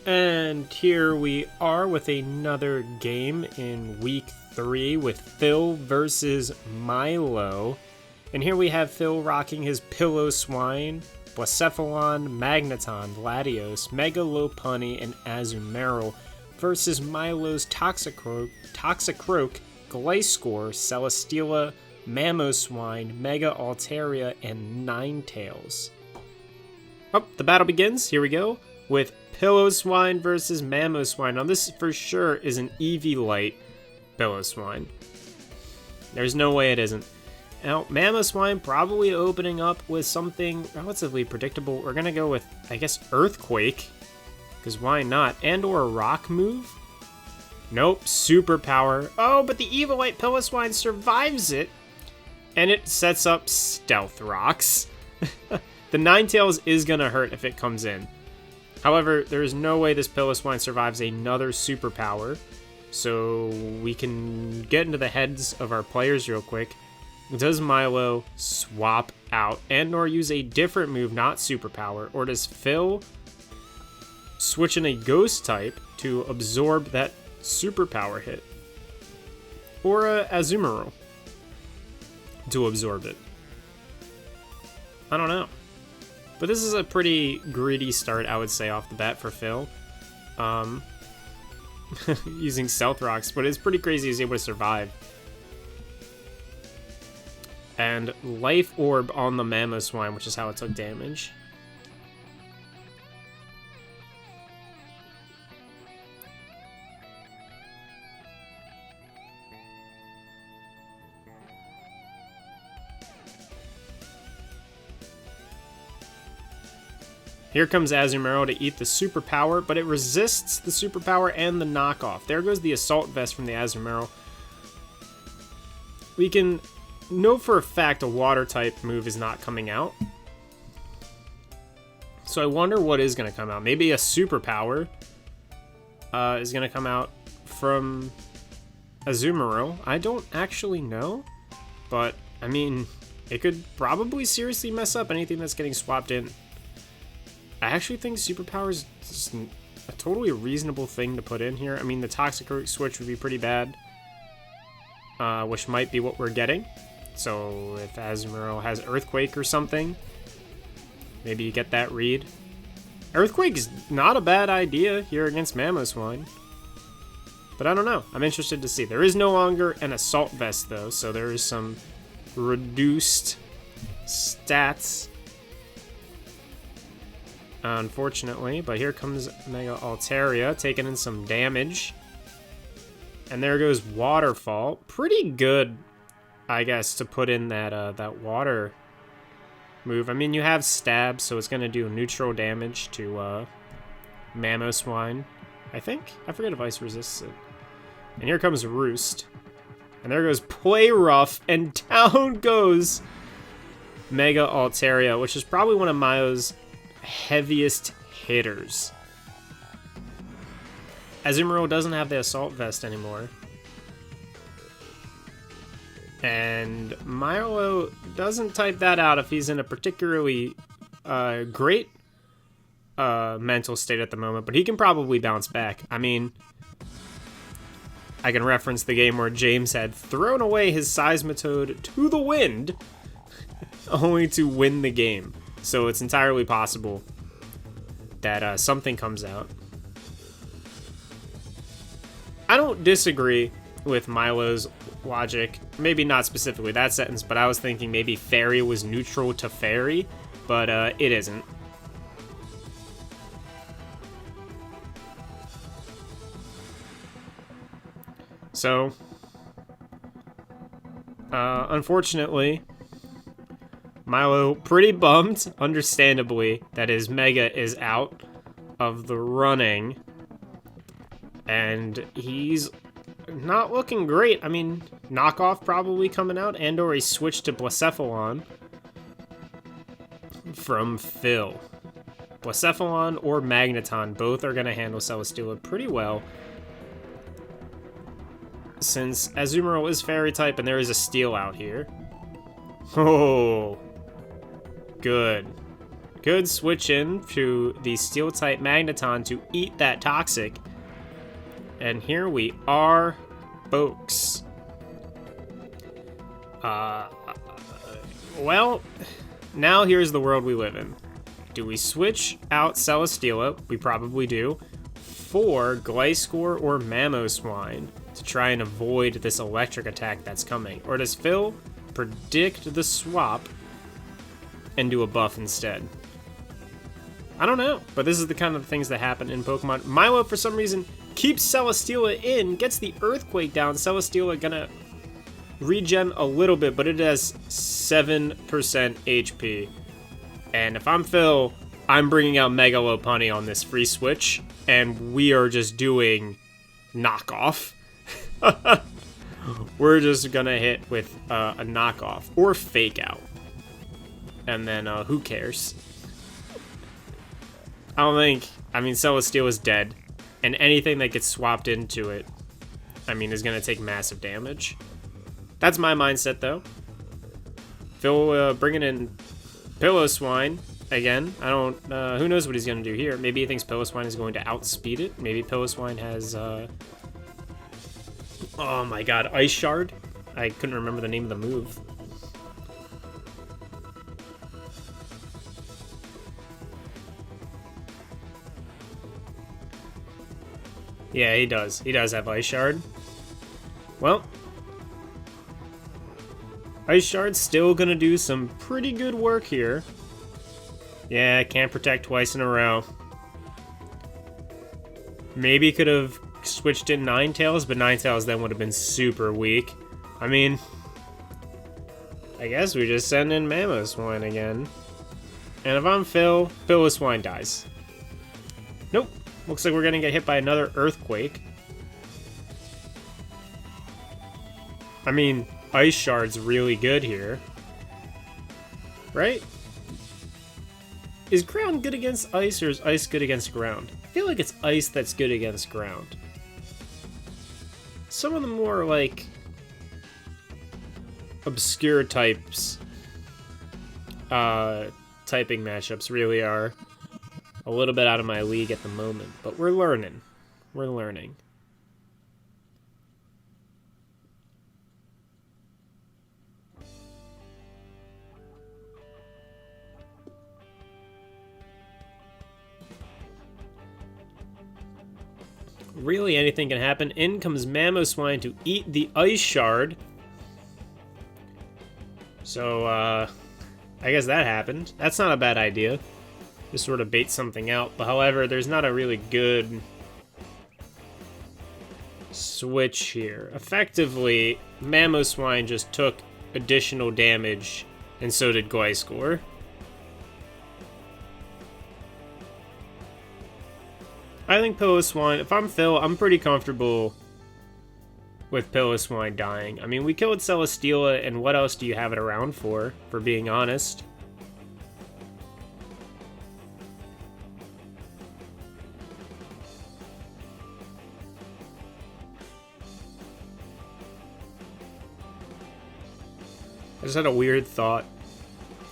And here we are with another game in week 3 with Phil versus Milo. And here we have Phil rocking his Piloswine, Blacephalon, Magneton, Latios, Megalopunny, and Azumarill versus Milo's Toxicroak, Gliscor, Celesteela, Mamoswine, Mega Altaria, and Ninetales. Oh, the battle begins. Here we go with Piloswine versus Mamoswine. Now this for sure is an Eevee-Light Piloswine. There's no way it isn't. Now, Mamoswine probably opening up with something relatively predictable. We're gonna go with, I guess, Earthquake, because why not? And or a Rock move? Nope, Superpower. Oh, but the Eevee-Light Piloswine survives it, and it sets up Stealth Rocks. The Ninetales is gonna hurt if it comes in. However, there is no way this Piloswine survives another Superpower, so we can get into the heads of our players real quick. Does Milo swap out and or use a different move, not Superpower? Or does Phil switch in a Ghost type to absorb that Superpower hit? Or a Azumarill to absorb it? I don't know. But this is a pretty greedy start, I would say, off the bat for Phil. Using Stealth Rocks, but it's pretty crazy he's able to survive. And Life Orb on the Mamoswine, which is how it took damage. Here comes Azumarill to eat the Superpower, but it resists the Superpower and the knockoff. There goes the Assault Vest from the Azumarill. We can know for a fact a Water type move is not coming out. So I wonder what is going to come out. Maybe a Superpower is going to come out from Azumarill. I don't actually know, but I mean, it could probably seriously mess up anything that's getting swapped in. I actually think Superpower is just a totally reasonable thing to put in here. I mean, the Toxicroak switch would be pretty bad, which might be what we're getting. So if Azumarill has Earthquake or something, maybe you get that read. Earthquake is not a bad idea here against Mamoswine. But I don't know. I'm interested to see. There is no longer an Assault Vest, though, so there is some reduced stats, unfortunately. But here comes Mega Altaria, taking in some damage. And there goes Waterfall. Pretty good, I guess, to put in that that water move. I mean, you have Stab, so it's going to do neutral damage to Mamoswine, I think. I forget if Ice resists it. And here comes Roost. And there goes Play Rough, and down goes Mega Altaria, which is probably one of Milo's heaviest hitters. Azumarill doesn't have the Assault Vest anymore. And Milo doesn't type that out if he's in a particularly great mental state at the moment, but he can probably bounce back. I mean, I can reference the game where James had thrown away his Seismitoad to the wind only to win the game. So it's entirely possible that something comes out. I don't disagree with Milo's logic. Maybe not specifically that sentence, but I was thinking maybe Fairy was neutral to Fairy, but it isn't. So, unfortunately, Milo pretty bummed, understandably, that his Mega is out of the running. And he's not looking great. I mean, knockoff probably coming out, and or a switch to Blacephalon from Phil. Blacephalon or Magneton, both are going to handle Celesteela pretty well, since Azumarill is Fairy type and there is a Steel out here. Oh, good. could switch in to the Steel-type Magneton to eat that Toxic. And here we are, folks. Well, now here's the world we live in. Do we switch out Celesteela? We probably do. For Gliscor or Mamoswine to try and avoid this electric attack that's coming? Or does Phil predict the swap and do a buff instead? I don't know, but this is the kind of things that happen in Pokemon. Milo, for some reason, keeps Celesteela in, gets the Earthquake down. Celesteela gonna regen a little bit, but it has 7% HP. And if I'm Phil, I'm bringing out Mega Lopunny on this free switch, and we are just doing knockoff. We're just gonna hit with a knockoff or fake out. And then who cares? I mean, Celesteela is dead, and anything that gets swapped into it, I mean, is gonna take massive damage. That's my mindset, though. Phil bringing in Piloswine again. I don't. Who knows what he's gonna do here? Maybe he thinks Piloswine is going to outspeed it. Maybe Piloswine has. Oh my God, Ice Shard. I couldn't remember the name of the move. Yeah, he does. He does have Ice Shard. Well, Ice Shard's still gonna do some pretty good work here. Yeah, can't protect twice in a row. Maybe could have switched in Ninetales, but Ninetales then would have been super weak. I mean, I guess we just send in Mamoswine again. And if I'm Phil, Piloswine dies. Nope. Looks like we're gonna get hit by another Earthquake. I mean, Ice Shard's really good here. Right? Is ground good against ice, or is ice good against ground? I feel like it's ice that's good against ground. Some of the more, like, obscure types, typing matchups really are a little bit out of my league at the moment, but we're learning. We're learning. Really, anything can happen. In comes Mamoswine to eat the Ice Shard. So, I guess that happened. That's not a bad idea. Just sort of bait something out. But however, there's not a really good switch here. Effectively, Mamoswine just took additional damage, and so did Gliscor. I think Piloswine, if I'm Phil, I'm pretty comfortable with Piloswine dying. I mean, we killed Celesteela, and what else do you have it around for being honest? I just had a weird thought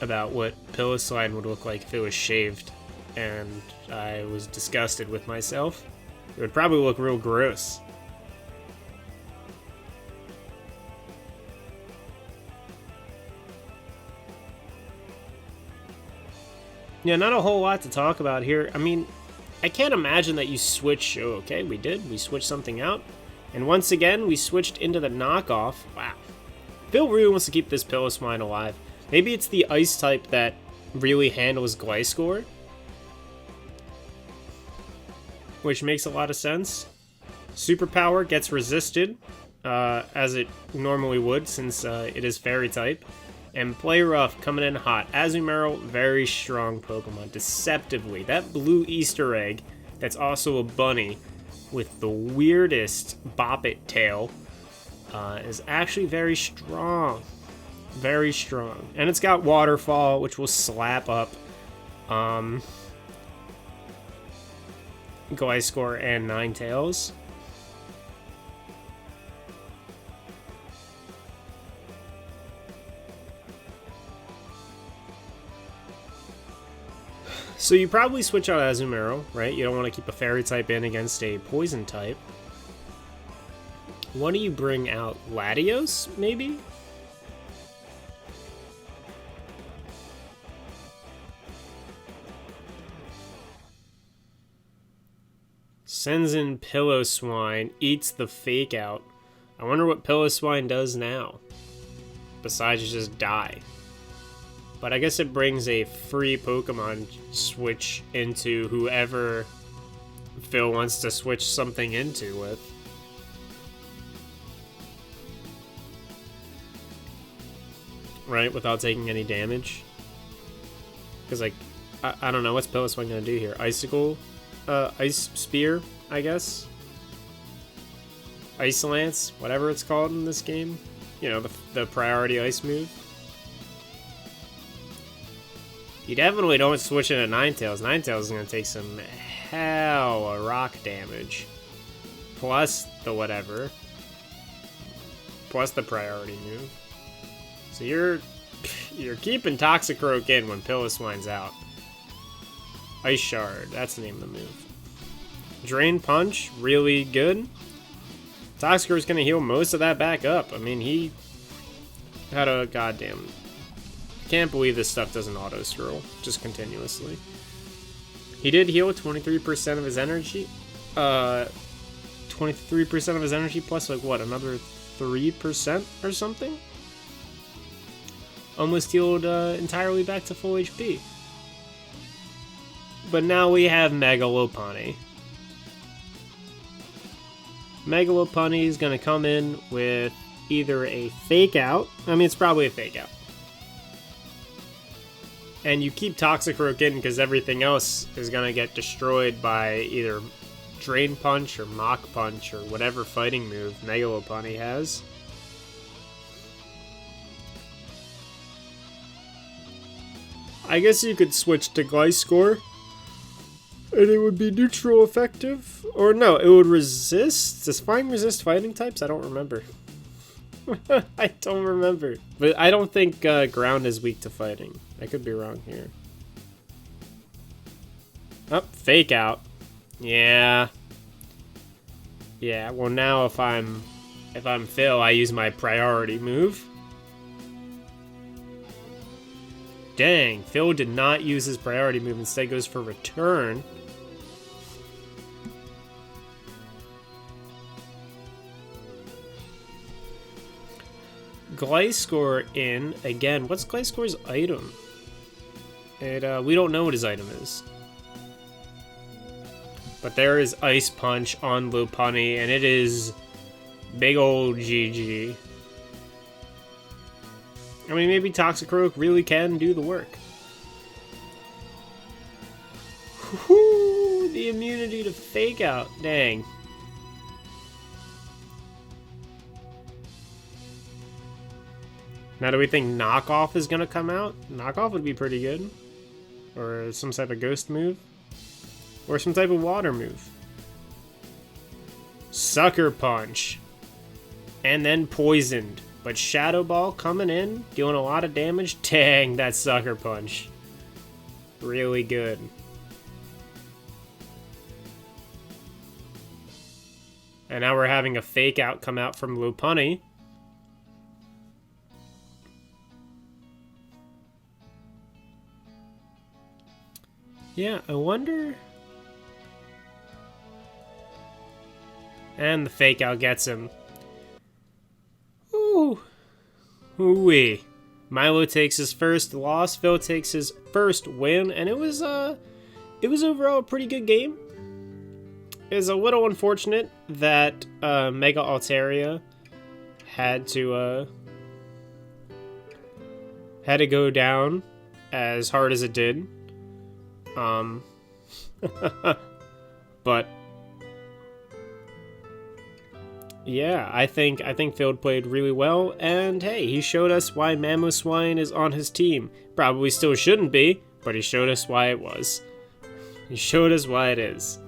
about what Piloswine would look like if it was shaved, and I was disgusted with myself. It would probably look real gross. Yeah, not a whole lot to talk about here. I mean, I can't imagine that you switch. Oh, okay, we did. We switched something out. And once again, we switched into the knockoff. Wow. Phil really wants to keep this Piloswine alive. Maybe it's the ice type that really handles Gliscor, which makes a lot of sense. Superpower gets resisted, as it normally would, since it is Fairy type. And Play Rough coming in hot. Azumarill, very strong Pokemon. Deceptively. That blue Easter egg that's also a bunny with the weirdest Bop It tail is actually very strong. Very strong. And it's got Waterfall, which will slap up Gliscor and Ninetales. So you probably switch out Azumarill, right? You don't want to keep a fairy type in against a poison type. What do you bring out? Latios, maybe? Sends in Pillow-Swine, eats the fake out. I wonder what Pillow-Swine does now. Besides just die. But I guess it brings a free Pokemon switch into whoever Phil wants to switch something into with. Right, without taking any damage. Because, like, I don't know, what's Pillow-Swine gonna do here? Icicle? Ice Spear, I guess? Ice Lance, whatever it's called in this game. You know, the priority ice move. You definitely don't switch into Ninetales. Ninetales is going to take some hell of rock damage. Plus the whatever. Plus the priority move. So you're keeping Toxicroak in when Pillow-Swine's out. Ice Shard, that's the name of the move. Drain Punch, really good. Toxicroak's going to heal most of that back up. I mean, he had a goddamn... Can't believe this stuff doesn't auto-scroll, just continuously. He did heal 23% of his energy. 23% of his energy plus, like, what, another 3% or something? Almost healed entirely back to full HP. But now we have Mega Lopunny. Mega Lopunny is going to come in with either a Fake Out. I mean, it's probably a Fake Out. And you keep Toxicroak in because everything else is going to get destroyed by either Drain Punch or Mach Punch or whatever fighting move Mega Lopunny has. I guess you could switch to Gliscor, and it would be neutral effective. Or no, it would resist? Does Flying resist fighting types? I don't remember. I don't remember. But I don't think ground is weak to fighting. I could be wrong here. Oh, Fake Out. Yeah. Yeah, well now if I'm Phil, I use my priority move. Dang, Phil did not use his priority move, instead goes for return. Gliscor in again. What's Gliscor's item? We don't know what his item is. But there is Ice Punch on Lopunny, and it is big old GG. I mean, maybe Toxicroak really can do the work. Woohoo! The immunity to Fake Out. Dang. Now, do we think Knockoff is going to come out? Knockoff would be pretty good. Or some type of ghost move. Or some type of water move. Sucker Punch. And then Poisoned. But Shadow Ball coming in, dealing a lot of damage. Dang, that Sucker Punch. Really good. And now we're having a Fake Out come out from Lopunny. Yeah, I wonder... And the Fake Out gets him. Ooh. Ooh-wee. Milo takes his first loss. Phil takes his first win. And it was overall a pretty good game. It was a little unfortunate that Mega Altaria had to go down as hard as it did. But yeah, I think Field played really well, and hey, he showed us why Mamoswine is on his team. Probably still shouldn't be, but he showed us why it was. He showed us why it is.